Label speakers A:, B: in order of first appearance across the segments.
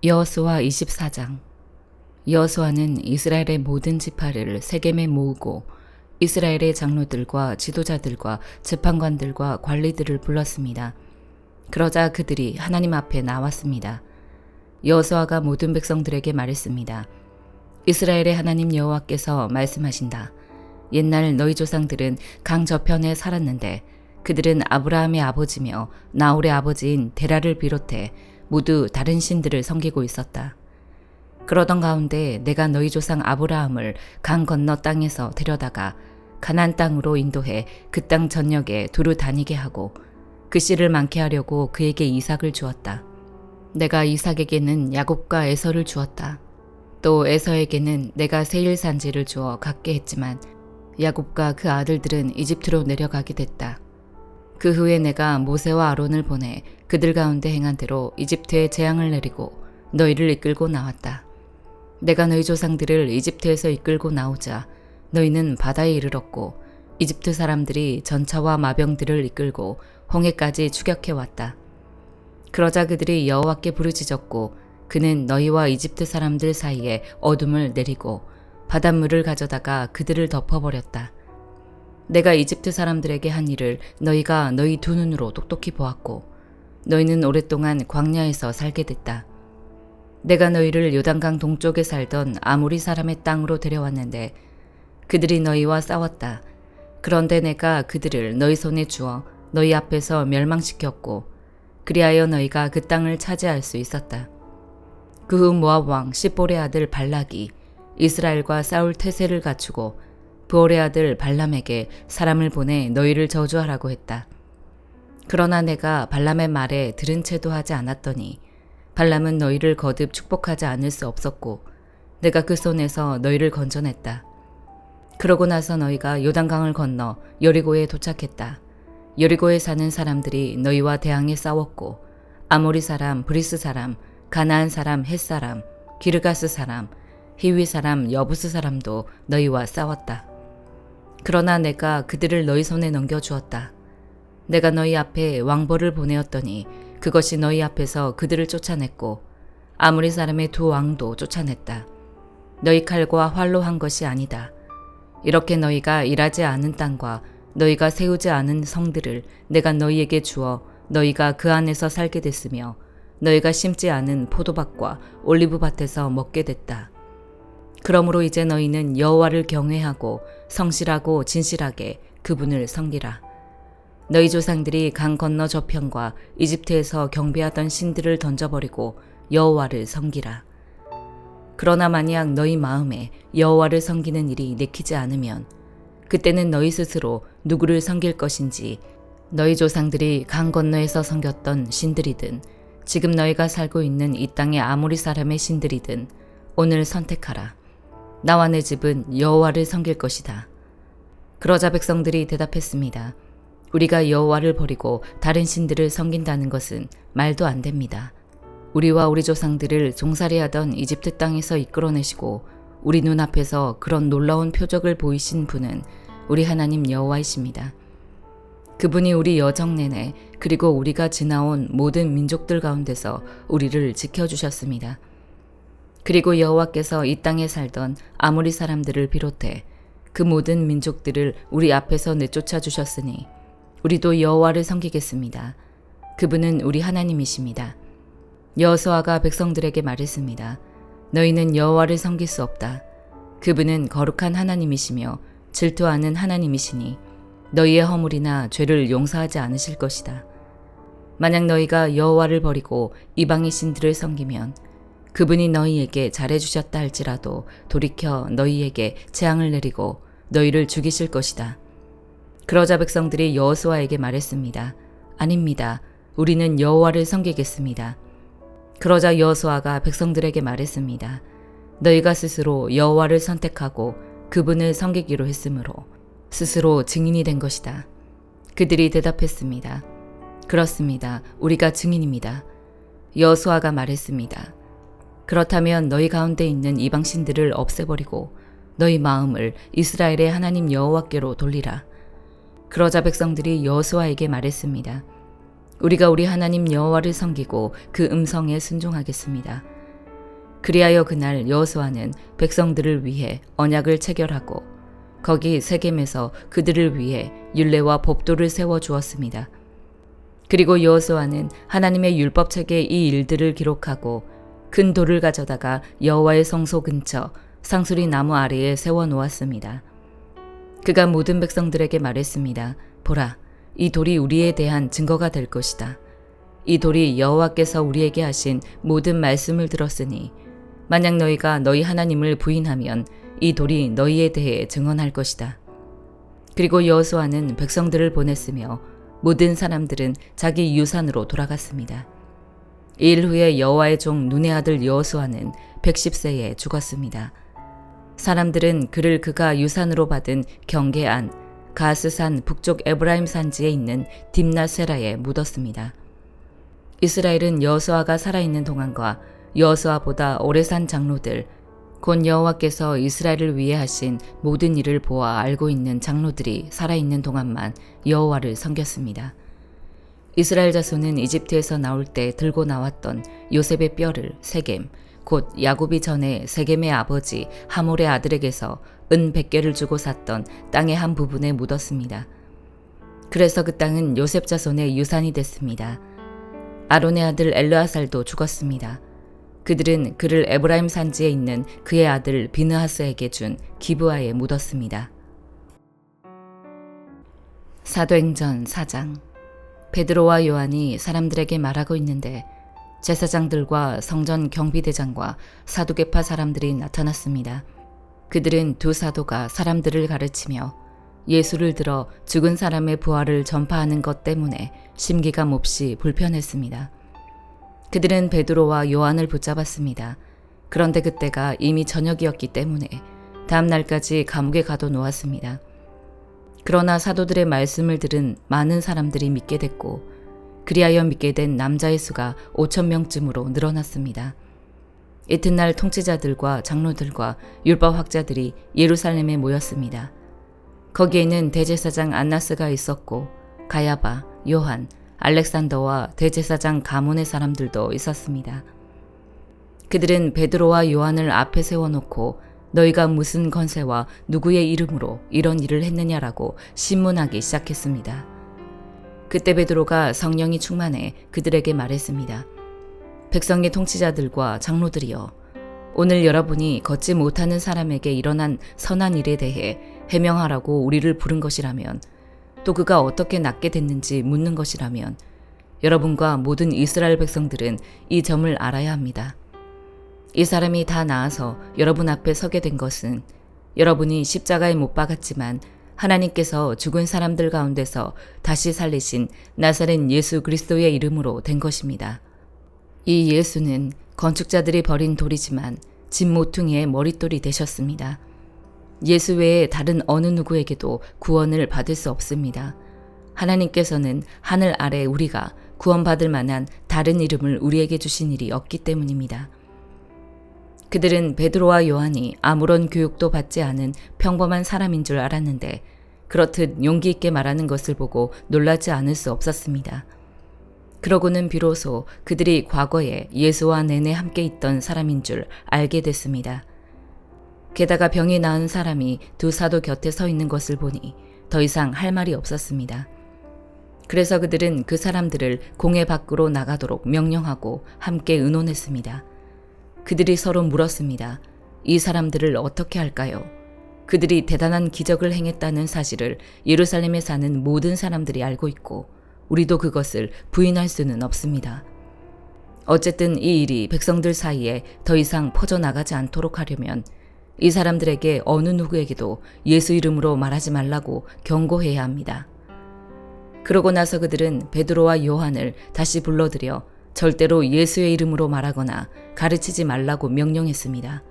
A: 여호수아 24장. 여호수아는 이스라엘의 모든 지파를 세겜에 모으고 이스라엘의 장로들과 지도자들과 재판관들과 관리들을 불렀습니다. 그러자 그들이 하나님 앞에 나왔습니다. 여호수아가 모든 백성들에게 말했습니다. 이스라엘의 하나님 여호와께서 말씀하신다. 옛날 너희 조상들은 강 저편에 살았는데 그들은 아브라함의 아버지며 나홀의 아버지인 데라를 비롯해 모두 다른 신들을 섬기고 있었다. 그러던 가운데 내가 너희 조상 아브라함을 강 건너 땅에서 데려다가 가나안 땅으로 인도해 그 땅 전역에 두루 다니게 하고 그 씨를 많게 하려고 그에게 이삭을 주었다. 내가 이삭에게는 야곱과 에서를 주었다. 또 에서에게는 내가 세일 산지를 주어 갖게 했지만 야곱과 그 아들들은 이집트로 내려가게 됐다. 그 후에 내가 모세와 아론을 보내 그들 가운데 행한 대로 이집트에 재앙을 내리고 너희를 이끌고 나왔다. 내가 너희 조상들을 이집트에서 이끌고 나오자 너희는 바다에 이르렀고 이집트 사람들이 전차와 마병들을 이끌고 홍해까지 추격해 왔다. 그러자 그들이 여호와께 부르짖었고 그는 너희와 이집트 사람들 사이에 어둠을 내리고 바닷물을 가져다가 그들을 덮어버렸다. 내가 이집트 사람들에게 한 일을 너희가 너희 두 눈으로 똑똑히 보았고 너희는 오랫동안 광야에서 살게 됐다. 내가 너희를 요단강 동쪽에 살던 아모리 사람의 땅으로 데려왔는데 그들이 너희와 싸웠다. 그런데 내가 그들을 너희 손에 주어 너희 앞에서 멸망시켰고 그리하여 너희가 그 땅을 차지할 수 있었다. 그 후 모압 왕 십볼의 아들 발락이 이스라엘과 싸울 태세를 갖추고 브올의 아들 발람에게 사람을 보내 너희를 저주하라고 했다. 그러나 내가 발람의 말에 들은 채도 하지 않았더니 발람은 너희를 거듭 축복하지 않을 수 없었고 내가 그 손에서 너희를 건져냈다. 그러고 나서 너희가 요단강을 건너 여리고에 도착했다. 여리고에 사는 사람들이 너희와 대항해 싸웠고 아모리 사람, 브리스 사람, 가나안 사람, 헷 사람, 기르가스 사람, 히위 사람, 여부스 사람도 너희와 싸웠다. 그러나 내가 그들을 너희 손에 넘겨주었다. 내가 너희 앞에 왕벌을 보내었더니 그것이 너희 앞에서 그들을 쫓아냈고 아모리 사람의 두 왕도 쫓아냈다. 너희 칼과 활로 한 것이 아니다. 이렇게 너희가 일하지 않은 땅과 너희가 세우지 않은 성들을 내가 너희에게 주어 너희가 그 안에서 살게 됐으며 너희가 심지 않은 포도밭과 올리브밭에서 먹게 됐다. 그러므로 이제 너희는 여호와를 경외하고 성실하고 진실하게 그분을 섬기라. 너희 조상들이 강 건너 저편과 이집트에서 경배하던 신들을 던져버리고 여호와를 섬기라. 그러나 만약 너희 마음에 여호와를 섬기는 일이 내키지 않으면 그때는 너희 스스로 누구를 섬길 것인지 너희 조상들이 강 건너에서 섬겼던 신들이든 지금 너희가 살고 있는 이 땅의 아모리 사람의 신들이든 오늘 선택하라. 나와 내 집은 여호와를 섬길 것이다. 그러자 백성들이 대답했습니다. 우리가 여호와를 버리고 다른 신들을 섬긴다는 것은 말도 안 됩니다. 우리와 우리 조상들을 종살이하던 이집트 땅에서 이끌어내시고 우리 눈앞에서 그런 놀라운 표적을 보이신 분은 우리 하나님 여호와이십니다. 그분이 우리 여정 내내 그리고 우리가 지나온 모든 민족들 가운데서 우리를 지켜주셨습니다. 그리고 여호와께서 이 땅에 살던 아모리 사람들을 비롯해 그 모든 민족들을 우리 앞에서 내쫓아 주셨으니 우리도 여호와를 섬기겠습니다. 그분은 우리 하나님이십니다. 여호수아가 백성들에게 말했습니다. 너희는 여호와를 섬길 수 없다. 그분은 거룩한 하나님이시며 질투하는 하나님이시니 너희의 허물이나 죄를 용서하지 않으실 것이다. 만약 너희가 여호와를 버리고 이방의 신들을 섬기면 그분이 너희에게 잘해주셨다 할지라도 돌이켜 너희에게 재앙을 내리고 너희를 죽이실 것이다. 그러자 백성들이 여호수아에게 말했습니다. 아닙니다. 우리는 여호와를 섬기겠습니다. 그러자 여호수아가 백성들에게 말했습니다. 너희가 스스로 여호와를 선택하고 그분을 섬기기로 했으므로 스스로 증인이 된 것이다. 그들이 대답했습니다. 그렇습니다. 우리가 증인입니다. 여호수아가 말했습니다. 그렇다면 너희 가운데 있는 이방 신들을 없애버리고 너희 마음을 이스라엘의 하나님 여호와께로 돌리라. 그러자 백성들이 여호수아에게 말했습니다. 우리가 우리 하나님 여호와를 섬기고 그 음성에 순종하겠습니다. 그리하여 그날 여호수아는 백성들을 위해 언약을 체결하고 거기 세겜에서 그들을 위해 율례와 법도를 세워 주었습니다. 그리고 여호수아는 하나님의 율법책에 이 일들을 기록하고 큰 돌을 가져다가 여호와의 성소 근처 상수리 나무 아래에 세워 놓았습니다. 그가 모든 백성들에게 말했습니다. 보라, 이 돌이 우리에 대한 증거가 될 것이다. 이 돌이 여호와께서 우리에게 하신 모든 말씀을 들었으니 만약 너희가 너희 하나님을 부인하면 이 돌이 너희에 대해 증언할 것이다. 그리고 여호수아는 백성들을 보냈으며 모든 사람들은 자기 유산으로 돌아갔습니다. 이 일 후에 여호와의 종 눈의 아들 여호수아는 110세에 죽었습니다. 사람들은 그를 그가 유산으로 받은 경계안 가스산 북쪽 에브라임 산지에 있는 딥나세라에 묻었습니다. 이스라엘은 여호수아가 살아있는 동안과 여호수아보다 오래 산 장로들, 곧 여호와께서 이스라엘을 위해 하신 모든 일을 보아 알고 있는 장로들이 살아있는 동안만 여호와를 섬겼습니다. 이스라엘 자손은 이집트에서 나올 때 들고 나왔던 요셉의 뼈를 세겜, 곧 야곱이 전에 세겜의 아버지 하몰의 아들에게서 은 100개를 주고 샀던 땅의 한 부분에 묻었습니다. 그래서 그 땅은 요셉 자손의 유산이 됐습니다. 아론의 아들 엘르아살도 죽었습니다. 그들은 그를 에브라임 산지에 있는 그의 아들 비느하스에게 준 기브아에 묻었습니다. 사도행전 4장. 베드로와 요한이 사람들에게 말하고 있는데 제사장들과 성전 경비대장과 사두개파 사람들이 나타났습니다. 그들은 두 사도가 사람들을 가르치며 예수를 들어 죽은 사람의 부활을 전파하는 것 때문에 심기가 몹시 불편했습니다. 그들은 베드로와 요한을 붙잡았습니다. 그런데 그때가 이미 저녁이었기 때문에 다음 날까지 감옥에 가둬놓았습니다. 그러나 사도들의 말씀을 들은 많은 사람들이 믿게 됐고 그리하여 믿게 된 남자의 수가 5,000명쯤으로 늘어났습니다. 이튿날 통치자들과 장로들과 율법학자들이 예루살렘에 모였습니다. 거기에는 대제사장 안나스가 있었고 가야바, 요한, 알렉산더와 대제사장 가문의 사람들도 있었습니다. 그들은 베드로와 요한을 앞에 세워놓고 너희가 무슨 건세와 누구의 이름으로 이런 일을 했느냐라고 신문하기 시작했습니다. 그때 베드로가 성령이 충만해 그들에게 말했습니다. 백성의 통치자들과 장로들이여, 오늘 여러분이 걷지 못하는 사람에게 일어난 선한 일에 대해 해명하라고 우리를 부른 것이라면, 또 그가 어떻게 낫게 됐는지 묻는 것이라면 여러분과 모든 이스라엘 백성들은 이 점을 알아야 합니다. 이 사람이 다 나아서 여러분 앞에 서게 된 것은 여러분이 십자가에 못 박았지만 하나님께서 죽은 사람들 가운데서 다시 살리신 나사렛 예수 그리스도의 이름으로 된 것입니다. 이 예수는 건축자들이 버린 돌이지만 집 모퉁이의 머릿돌이 되셨습니다. 예수 외에 다른 어느 누구에게도 구원을 받을 수 없습니다. 하나님께서는 하늘 아래 우리가 구원받을 만한 다른 이름을 우리에게 주신 일이 없기 때문입니다. 그들은 베드로와 요한이 아무런 교육도 받지 않은 평범한 사람인 줄 알았는데 그렇듯 용기 있게 말하는 것을 보고 놀라지 않을 수 없었습니다. 그러고는 비로소 그들이 과거에 예수와 내내 함께 있던 사람인 줄 알게 됐습니다. 게다가 병이 나은 사람이 두 사도 곁에 서 있는 것을 보니 더 이상 할 말이 없었습니다. 그래서 그들은 그 사람들을 공회 밖으로 나가도록 명령하고 함께 의논했습니다. 그들이 서로 물었습니다. 이 사람들을 어떻게 할까요? 그들이 대단한 기적을 행했다는 사실을 예루살렘에 사는 모든 사람들이 알고 있고 우리도 그것을 부인할 수는 없습니다. 어쨌든 이 일이 백성들 사이에 더 이상 퍼져나가지 않도록 하려면 이 사람들에게 어느 누구에게도 예수 이름으로 말하지 말라고 경고해야 합니다. 그러고 나서 그들은 베드로와 요한을 다시 불러들여 절대로 예수의 이름으로 말하거나 가르치지 말라고 명령했습니다.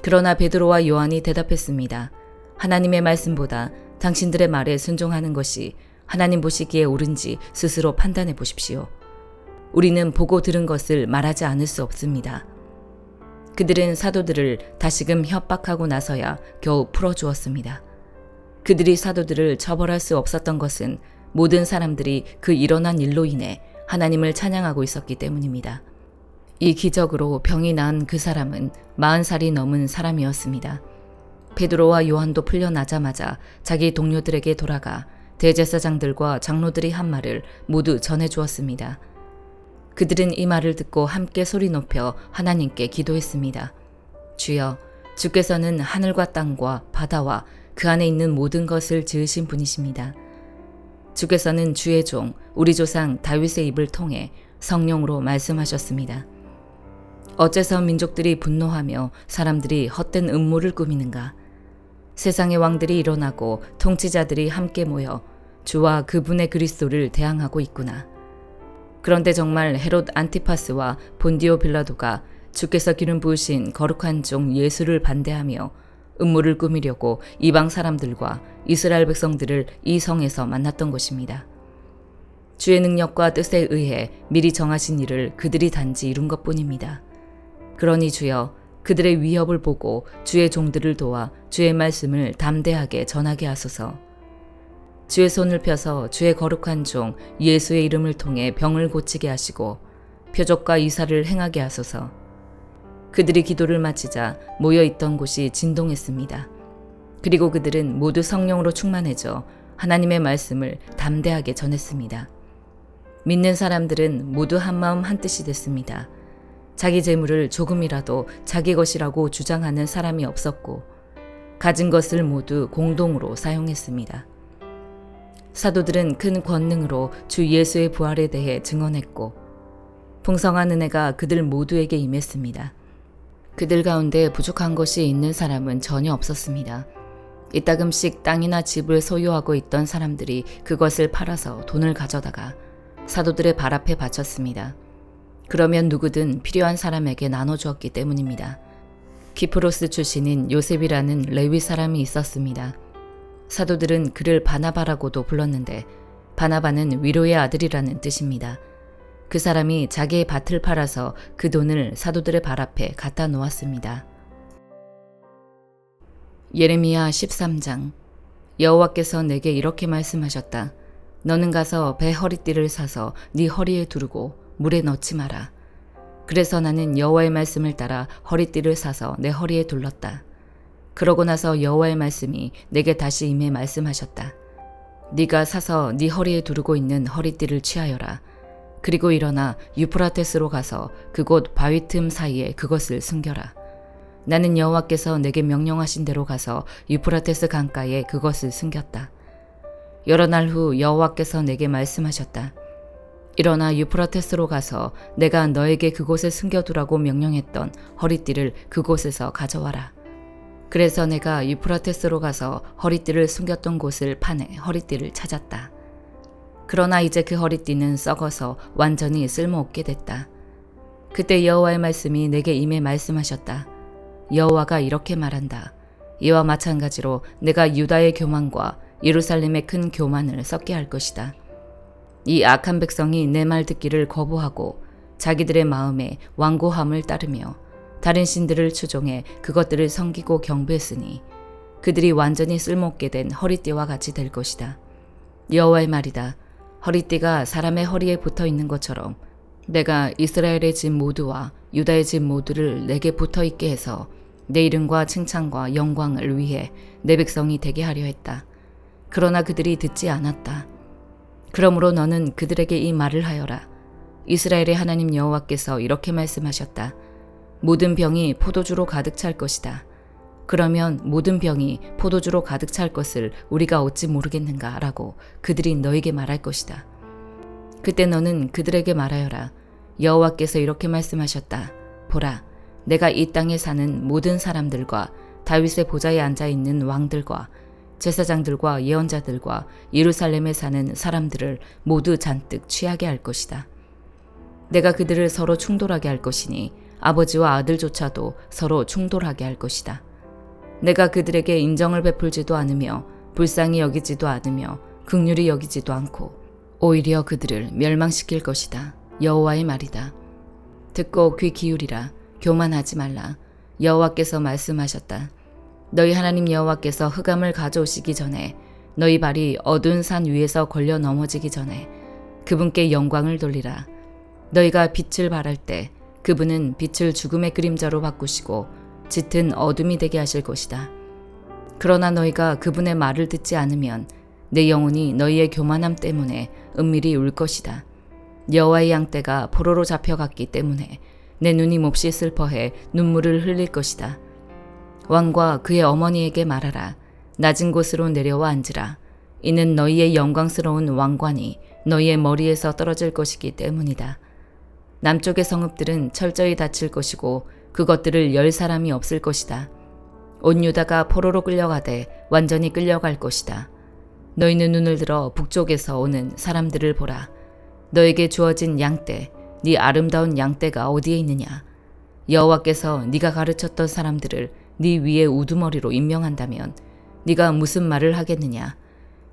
A: 그러나 베드로와 요한이 대답했습니다. 하나님의 말씀보다 당신들의 말에 순종하는 것이 하나님 보시기에 옳은지 스스로 판단해 보십시오. 우리는 보고 들은 것을 말하지 않을 수 없습니다. 그들은 사도들을 다시금 협박하고 나서야 겨우 풀어주었습니다. 그들이 사도들을 처벌할 수 없었던 것은 모든 사람들이 그 일어난 일로 인해 하나님을 찬양하고 있었기 때문입니다. 이 기적으로 병이 나은 그 사람은 40살이 넘은 사람이었습니다. 베드로와 요한도 풀려나자마자 자기 동료들에게 돌아가 대제사장들과 장로들이 한 말을 모두 전해 주었습니다. 그들은 이 말을 듣고 함께 소리 높여 하나님께 기도했습니다. 주여, 주께서는 하늘과 땅과 바다와 그 안에 있는 모든 것을 지으신 분이십니다. 주께서는 주의 종 우리 조상 다윗의 입을 통해 성령으로 말씀하셨습니다. 어째서 민족들이 분노하며 사람들이 헛된 음모를 꾸미는가? 세상의 왕들이 일어나고 통치자들이 함께 모여 주와 그분의 그리스도를 대항하고 있구나. 그런데 정말 헤롯 안티파스와 본디오 빌라도가 주께서 기름 부으신 거룩한 종 예수를 반대하며 음모를 꾸미려고 이방 사람들과 이스라엘 백성들을 이 성에서 만났던 것입니다. 주의 능력과 뜻에 의해 미리 정하신 일을 그들이 단지 이룬 것뿐입니다. 그러니 주여, 그들의 위협을 보고 주의 종들을 도와 주의 말씀을 담대하게 전하게 하소서. 주의 손을 펴서 주의 거룩한 종 예수의 이름을 통해 병을 고치게 하시고 표적과 이사를 행하게 하소서. 그들이 기도를 마치자 모여있던 곳이 진동했습니다. 그리고 그들은 모두 성령으로 충만해져 하나님의 말씀을 담대하게 전했습니다. 믿는 사람들은 모두 한마음 한뜻이 됐습니다. 자기 재물을 조금이라도 자기 것이라고 주장하는 사람이 없었고 가진 것을 모두 공동으로 사용했습니다. 사도들은 큰 권능으로 주 예수의 부활에 대해 증언했고 풍성한 은혜가 그들 모두에게 임했습니다. 그들 가운데 부족한 것이 있는 사람은 전혀 없었습니다. 이따금씩 땅이나 집을 소유하고 있던 사람들이 그것을 팔아서 돈을 가져다가 사도들의 발 앞에 바쳤습니다. 그러면 누구든 필요한 사람에게 나눠주었기 때문입니다. 키프로스 출신인 요셉이라는 레위 사람이 있었습니다. 사도들은 그를 바나바라고도 불렀는데 바나바는 위로의 아들이라는 뜻입니다. 그 사람이 자기의 밭을 팔아서 그 돈을 사도들의 발 앞에 갖다 놓았습니다. 예레미야 13장. 여호와께서 내게 이렇게 말씀하셨다. 너는 가서 배 허리띠를 사서 네 허리에 두르고 물에 넣지 마라. 그래서 나는 여호와의 말씀을 따라 허리띠를 사서 내 허리에 둘렀다. 그러고 나서 여호와의 말씀이 내게 다시 임해 말씀하셨다. 네가 사서 네 허리에 두르고 있는 허리띠를 취하여라. 그리고 일어나 유프라테스로 가서 그곳 바위 틈 사이에 그것을 숨겨라. 나는 여호와께서 내게 명령하신 대로 가서 유프라테스 강가에 그것을 숨겼다. 여러 날 후 여호와께서 내게 말씀하셨다. 일어나 유프라테스로 가서 내가 너에게 그곳에 숨겨두라고 명령했던 허리띠를 그곳에서 가져와라. 그래서 내가 유프라테스로 가서 허리띠를 숨겼던 곳을 파내 허리띠를 찾았다. 그러나 이제 그 허리띠는 썩어서 완전히 쓸모없게 됐다. 그때 여호와의 말씀이 내게 임해 말씀하셨다. 여호와가 이렇게 말한다. 이와 마찬가지로 내가 유다의 교만과 예루살렘의 큰 교만을 섞게 할 것이다. 이 악한 백성이 내 말 듣기를 거부하고 자기들의 마음에 완고함을 따르며 다른 신들을 추종해 그것들을 섬기고 경배했으니 그들이 완전히 쓸모없게 된 허리띠와 같이 될 것이다. 여호와의 말이다. 허리띠가 사람의 허리에 붙어 있는 것처럼 내가 이스라엘의 집 모두와 유다의 집 모두를 내게 붙어 있게 해서 내 이름과 칭찬과 영광을 위해 내 백성이 되게 하려 했다. 그러나 그들이 듣지 않았다. 그러므로 너는 그들에게 이 말을 하여라. 이스라엘의 하나님 여호와께서 이렇게 말씀하셨다. 모든 병이 포도주로 가득 찰 것이다. 그러면 모든 병이 포도주로 가득 찰 것을 우리가 어찌 모르겠는가 라고 그들이 너에게 말할 것이다. 그때 너는 그들에게 말하여라. 여호와께서 이렇게 말씀하셨다. 보라, 내가 이 땅에 사는 모든 사람들과 다윗의 보좌에 앉아있는 왕들과 제사장들과 예언자들과 예루살렘에 사는 사람들을 모두 잔뜩 취하게 할 것이다. 내가 그들을 서로 충돌하게 할 것이니 아버지와 아들조차도 서로 충돌하게 할 것이다. 내가 그들에게 인정을 베풀지도 않으며 불쌍히 여기지도 않으며 긍휼히 여기지도 않고 오히려 그들을 멸망시킬 것이다. 여호와의 말이다. 듣고 귀 기울이라. 교만하지 말라. 여호와께서 말씀하셨다. 너희 하나님 여호와께서 흑암을 가져오시기 전에 너희 발이 어두운 산 위에서 걸려 넘어지기 전에 그분께 영광을 돌리라. 너희가 빛을 발할 때 그분은 빛을 죽음의 그림자로 바꾸시고 짙은 어둠이 되게 하실 것이다. 그러나 너희가 그분의 말을 듣지 않으면 내 영혼이 너희의 교만함 때문에 은밀히 울 것이다. 여호와의 양떼가 포로로 잡혀갔기 때문에 내 눈이 몹시 슬퍼해 눈물을 흘릴 것이다. 왕과 그의 어머니에게 말하라. 낮은 곳으로 내려와 앉으라. 이는 너희의 영광스러운 왕관이 너희의 머리에서 떨어질 것이기 때문이다. 남쪽의 성읍들은 철저히 닫힐 것이고 그것들을 열 사람이 없을 것이다. 온 유다가 포로로 끌려가되 완전히 끌려갈 것이다. 너희는 눈을 들어 북쪽에서 오는 사람들을 보라. 너에게 주어진 양떼, 네 아름다운 양떼가 어디에 있느냐? 여호와께서 네가 가르쳤던 사람들을 네 위에 우두머리로 임명한다면 네가 무슨 말을 하겠느냐?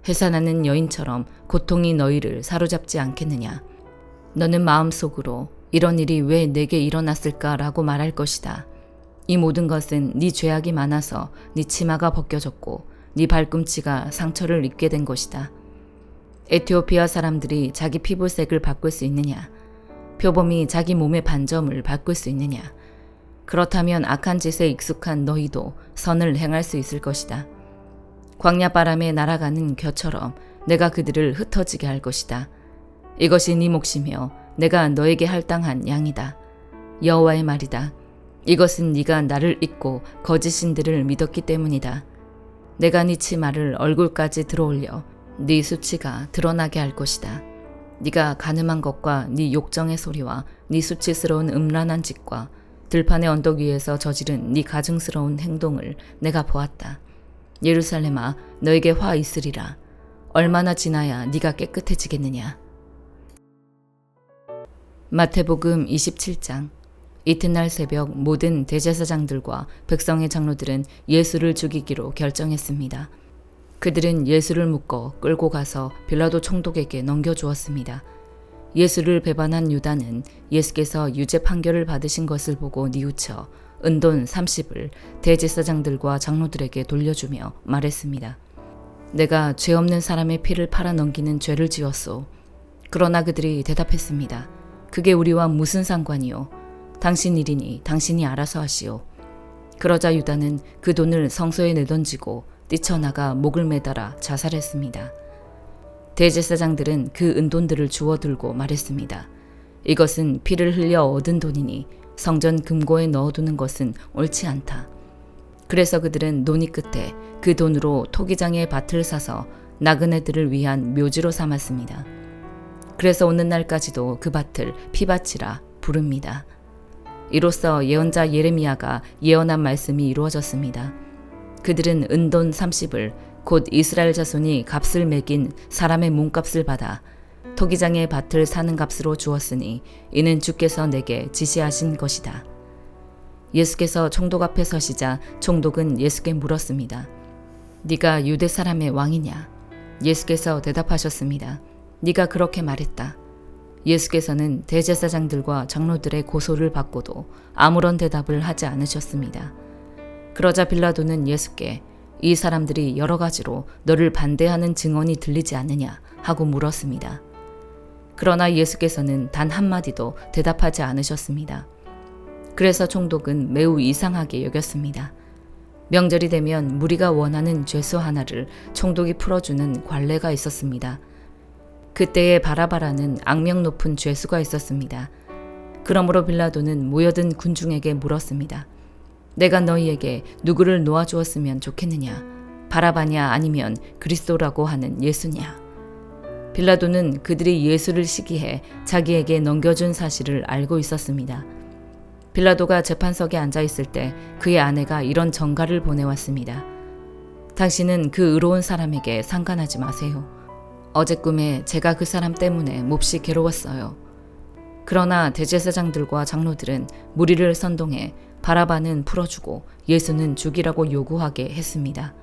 A: 해산하는 여인처럼 고통이 너희를 사로잡지 않겠느냐? 너는 마음속으로 이런 일이 왜 내게 일어났을까라고 말할 것이다. 이 모든 것은 네 죄악이 많아서 네 치마가 벗겨졌고 네 발꿈치가 상처를 입게 된 것이다. 에티오피아 사람들이 자기 피부색을 바꿀 수 있느냐? 표범이 자기 몸의 반점을 바꿀 수 있느냐? 그렇다면 악한 짓에 익숙한 너희도 선을 행할 수 있을 것이다. 광야 바람에 날아가는 겨처럼 내가 그들을 흩어지게 할 것이다. 이것이 네 몫이며 내가 너에게 할당한 양이다. 여호와의 말이다. 이것은 네가 나를 잊고 거짓 신들을 믿었기 때문이다. 내가 네 치마를 얼굴까지 들어올려 네 수치가 드러나게 할 것이다. 네가 간음한 것과 네 욕정의 소리와 네 수치스러운 음란한 짓과 들판의 언덕 위에서 저지른 네 가증스러운 행동을 내가 보았다. 예루살렘아, 너에게 화 있으리라. 얼마나 지나야 네가 깨끗해지겠느냐. 마태복음 27장. 이튿날 새벽 모든 대제사장들과 백성의 장로들은 예수를 죽이기로 결정했습니다. 그들은 예수를 묶어 끌고 가서 빌라도 총독에게 넘겨주었습니다. 예수를 배반한 유다는 예수께서 유죄 판결을 받으신 것을 보고 뉘우쳐 은돈 30을 대제사장들과 장로들에게 돌려주며 말했습니다. 내가 죄 없는 사람의 피를 팔아 넘기는 죄를 지었소. 그러나 그들이 대답했습니다. 그게 우리와 무슨 상관이요? 당신 일이니 당신이 알아서 하시오. 그러자 유다는 그 돈을 성소에 내던지고 뛰쳐나가 목을 매달아 자살했습니다. 대제사장들은 그 은돈들을 주워 들고 말했습니다. 이것은 피를 흘려 얻은 돈이니 성전 금고에 넣어두는 것은 옳지 않다. 그래서 그들은 논의 끝에 그 돈으로 토기장의 밭을 사서 나그네들을 위한 묘지로 삼았습니다. 그래서 오는 날까지도 그 밭을 피밭이라 부릅니다. 이로써 예언자 예레미야가 예언한 말씀이 이루어졌습니다. 그들은 은돈 30을 곧 이스라엘 자손이 값을 매긴 사람의 몸값을 받아 토기장의 밭을 사는 값으로 주었으니 이는 주께서 내게 지시하신 것이다. 예수께서 총독 앞에 서시자 총독은 예수께 물었습니다. 네가 유대 사람의 왕이냐? 예수께서 대답하셨습니다. 네가 그렇게 말했다. 예수께서는 대제사장들과 장로들의 고소를 받고도 아무런 대답을 하지 않으셨습니다. 그러자 빌라도는 예수께 이 사람들이 여러 가지로 너를 반대하는 증언이 들리지 않느냐 하고 물었습니다. 그러나 예수께서는 단 한마디도 대답하지 않으셨습니다. 그래서 총독은 매우 이상하게 여겼습니다. 명절이 되면 무리가 원하는 죄수 하나를 총독이 풀어주는 관례가 있었습니다. 그때에 바라바라는 악명 높은 죄수가 있었습니다. 그러므로 빌라도는 모여든 군중에게 물었습니다. 내가 너희에게 누구를 놓아주었으면 좋겠느냐? 바라바냐 아니면 그리스도라고 하는 예수냐? 빌라도는 그들이 예수를 시기해 자기에게 넘겨준 사실을 알고 있었습니다. 빌라도가 재판석에 앉아 있을 때 그의 아내가 이런 전가를 보내왔습니다. 당신은 그 의로운 사람에게 상관하지 마세요. 어제 꿈에 제가 그 사람 때문에 몹시 괴로웠어요. 그러나 대제사장들과 장로들은 무리를 선동해 바라바는 풀어주고 예수는 죽이라고 요구하게 했습니다.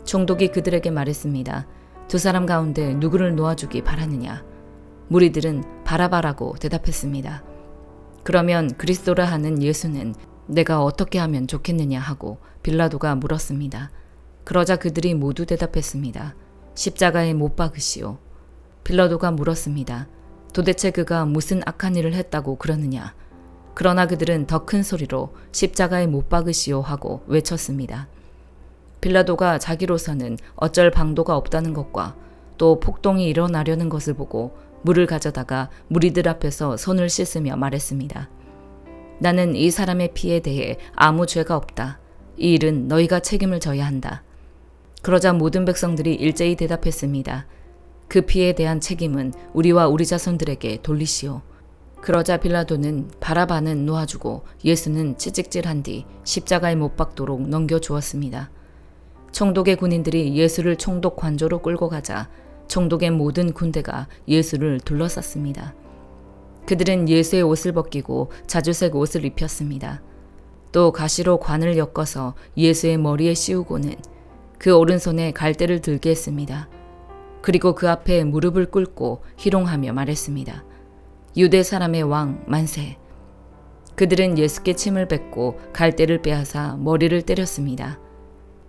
A: 총독이 그들에게 말했습니다. 두 사람 가운데 누구를 놓아주기 바라느냐? 무리들은 바라바라고 대답했습니다. 그러면 그리스도라 하는 예수는 내가 어떻게 하면 좋겠느냐 하고 빌라도가 물었습니다. 그러자 그들이 모두 대답했습니다. 십자가에 못 박으시오. 빌라도가 물었습니다. 도대체 그가 무슨 악한 일을 했다고 그러느냐? 그러나 그들은 더 큰 소리로 십자가에 못 박으시오 하고 외쳤습니다. 빌라도가 자기로서는 어쩔 방도가 없다는 것과 또 폭동이 일어나려는 것을 보고 물을 가져다가 무리들 앞에서 손을 씻으며 말했습니다. 나는 이 사람의 피에 대해 아무 죄가 없다. 이 일은 너희가 책임을 져야 한다. 그러자 모든 백성들이 일제히 대답했습니다. 그 피에 대한 책임은 우리와 우리 자손들에게 돌리시오. 그러자 빌라도는 바라바는 놓아주고 예수는 채찍질한 뒤 십자가에 못 박도록 넘겨주었습니다. 총독의 군인들이 예수를 총독 관저로 끌고 가자 총독의 모든 군대가 예수를 둘러쌌습니다. 그들은 예수의 옷을 벗기고 자주색 옷을 입혔습니다. 또 가시로 관을 엮어서 예수의 머리에 씌우고는 그 오른손에 갈대를 들게 했습니다. 그리고 그 앞에 무릎을 꿇고 희롱하며 말했습니다. 유대 사람의 왕 만세. 그들은 예수께 침을 뱉고 갈대를 빼앗아 머리를 때렸습니다.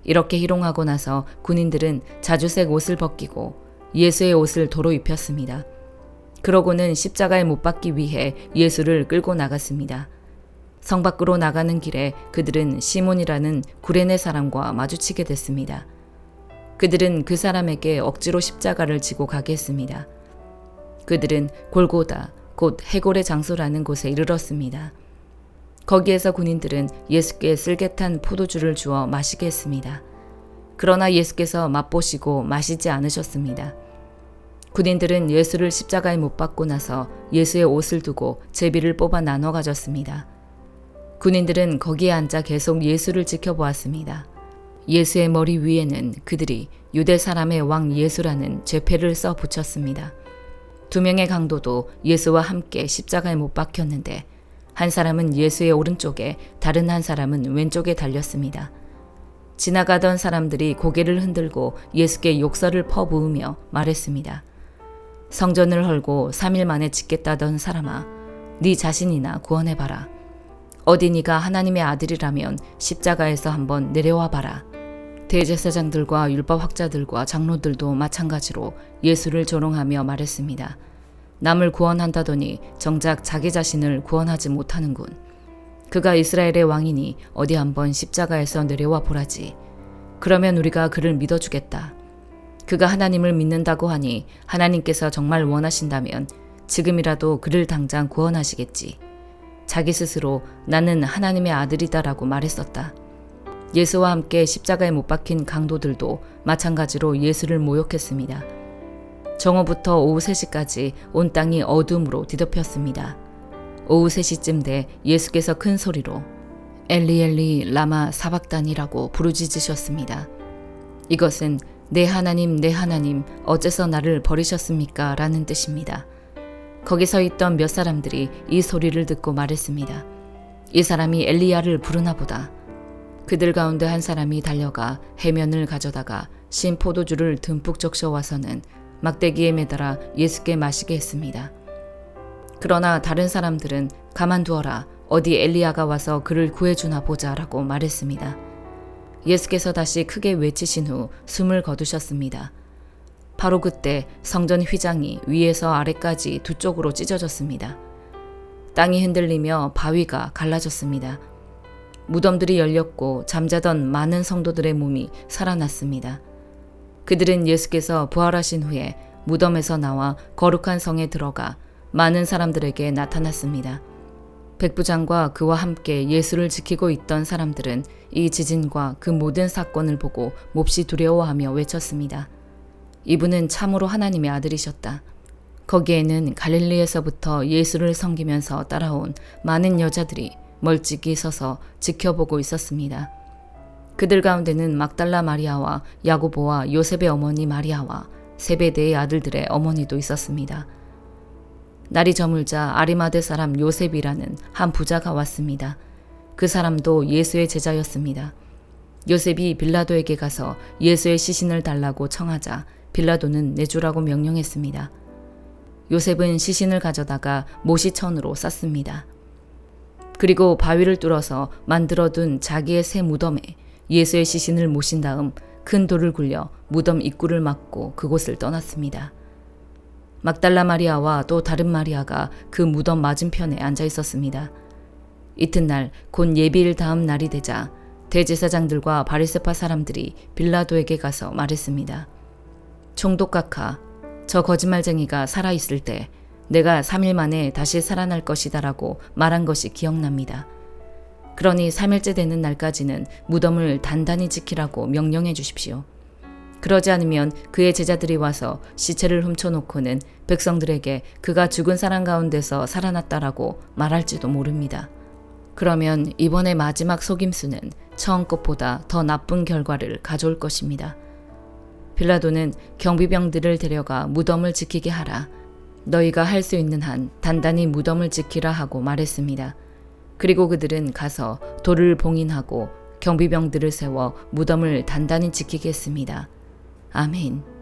A: 이렇게 희롱하고 나서 군인들은 자주색 옷을 벗기고 예수의 옷을 도로 입혔습니다. 그러고는 십자가에 못 박기 위해 예수를 끌고 나갔습니다. 성 밖으로 나가는 길에 그들은 시몬이라는 구레네 사람과 마주치게 됐습니다. 그들은 그 사람에게 억지로 십자가를 지고 가게 했습니다. 그들은 골고다, 곧 해골의 장소라는 곳에 이르렀습니다. 거기에서 군인들은 예수께 쓸개탄 포도주를 주어 마시게 했습니다. 그러나 예수께서 맛보시고 마시지 않으셨습니다. 군인들은 예수를 십자가에 못 박고 나서 예수의 옷을 두고 제비를 뽑아 나눠 가졌습니다. 군인들은 거기에 앉아 계속 예수를 지켜보았습니다. 예수의 머리 위에는 그들이 유대 사람의 왕 예수라는 죄패를 써 붙였습니다. 2명의 강도도 예수와 함께 십자가에 못 박혔는데 한 사람은 예수의 오른쪽에 다른 한 사람은 왼쪽에 달렸습니다. 지나가던 사람들이 고개를 흔들고 예수께 욕설을 퍼부으며 말했습니다. 성전을 헐고 3일 만에 짓겠다던 사람아, 네 자신이나 구원해봐라. 어디 네가 하나님의 아들이라면 십자가에서 한번 내려와 봐라. 대제사장들과 율법학자들과 장로들도 마찬가지로 예수를 조롱하며 말했습니다. 남을 구원한다더니 정작 자기 자신을 구원하지 못하는군. 그가 이스라엘의 왕이니 어디 한번 십자가에서 내려와 보라지. 그러면 우리가 그를 믿어주겠다. 그가 하나님을 믿는다고 하니 하나님께서 정말 원하신다면 지금이라도 그를 당장 구원하시겠지. 자기 스스로 나는 하나님의 아들이다라고 말했었다. 예수와 함께 십자가에 못 박힌 강도들도 마찬가지로 예수를 모욕했습니다. 정오부터 오후 3시까지 온 땅이 어둠으로 뒤덮였습니다. 오후 3시쯤 돼 예수께서 큰 소리로 엘리 엘리 라마 사박단이라고 부르짖으셨습니다. 이것은 내 하나님 어째서 나를 버리셨습니까? 라는 뜻입니다. 거기 서 있던 몇 사람들이 이 소리를 듣고 말했습니다. 이 사람이 엘리야를 부르나 보다. 그들 가운데 한 사람이 달려가 해면을 가져다가 신 포도주를 듬뿍 적셔와서는 막대기에 매달아 예수께 마시게 했습니다. 그러나 다른 사람들은 가만두어라. 어디 엘리야가 와서 그를 구해주나 보자라고 말했습니다. 예수께서 다시 크게 외치신 후 숨을 거두셨습니다. 바로 그때 성전 휘장이 위에서 아래까지 두 쪽으로 찢어졌습니다. 땅이 흔들리며 바위가 갈라졌습니다. 무덤들이 열렸고 잠자던 많은 성도들의 몸이 살아났습니다. 그들은 예수께서 부활하신 후에 무덤에서 나와 거룩한 성에 들어가 많은 사람들에게 나타났습니다. 백부장과 그와 함께 예수를 지키고 있던 사람들은 이 지진과 그 모든 사건을 보고 몹시 두려워하며 외쳤습니다. 이분은 참으로 하나님의 아들이셨다. 거기에는 갈릴리에서부터 예수를 섬기면서 따라온 많은 여자들이 멀찍이 서서 지켜보고 있었습니다. 그들 가운데는 막달라 마리아와 야고보와 요셉의 어머니 마리아와 세베대의 아들들의 어머니도 있었습니다. 날이 저물자 아리마대 사람 요셉이라는 한 부자가 왔습니다. 그 사람도 예수의 제자였습니다. 요셉이 빌라도에게 가서 예수의 시신을 달라고 청하자 빌라도는 내주라고 명령했습니다. 요셉은 시신을 가져다가 모시천으로 쌌습니다. 그리고 바위를 뚫어서 만들어둔 자기의 새 무덤에 예수의 시신을 모신 다음 큰 돌을 굴려 무덤 입구를 막고 그곳을 떠났습니다. 막달라 마리아와 또 다른 마리아가 그 무덤 맞은편에 앉아 있었습니다. 이튿날 곧 예비일 다음 날이 되자 대제사장들과 바리새파 사람들이 빌라도에게 가서 말했습니다. 총독각하, 저 거짓말쟁이가 살아있을 때 내가 3일 만에 다시 살아날 것이다라고 말한 것이 기억납니다. 그러니 3일째 되는 날까지는 무덤을 단단히 지키라고 명령해 주십시오. 그러지 않으면 그의 제자들이 와서 시체를 훔쳐놓고는 백성들에게 그가 죽은 사람 가운데서 살아났다라고 말할지도 모릅니다. 그러면 이번에 마지막 속임수는 처음 것보다 더 나쁜 결과를 가져올 것입니다. 빌라도는 경비병들을 데려가 무덤을 지키게 하라. 너희가 할 수 있는 한 단단히 무덤을 지키라 하고 말했습니다. 그리고 그들은 가서 돌을 봉인하고 경비병들을 세워 무덤을 단단히 지키게 했습니다. 아멘.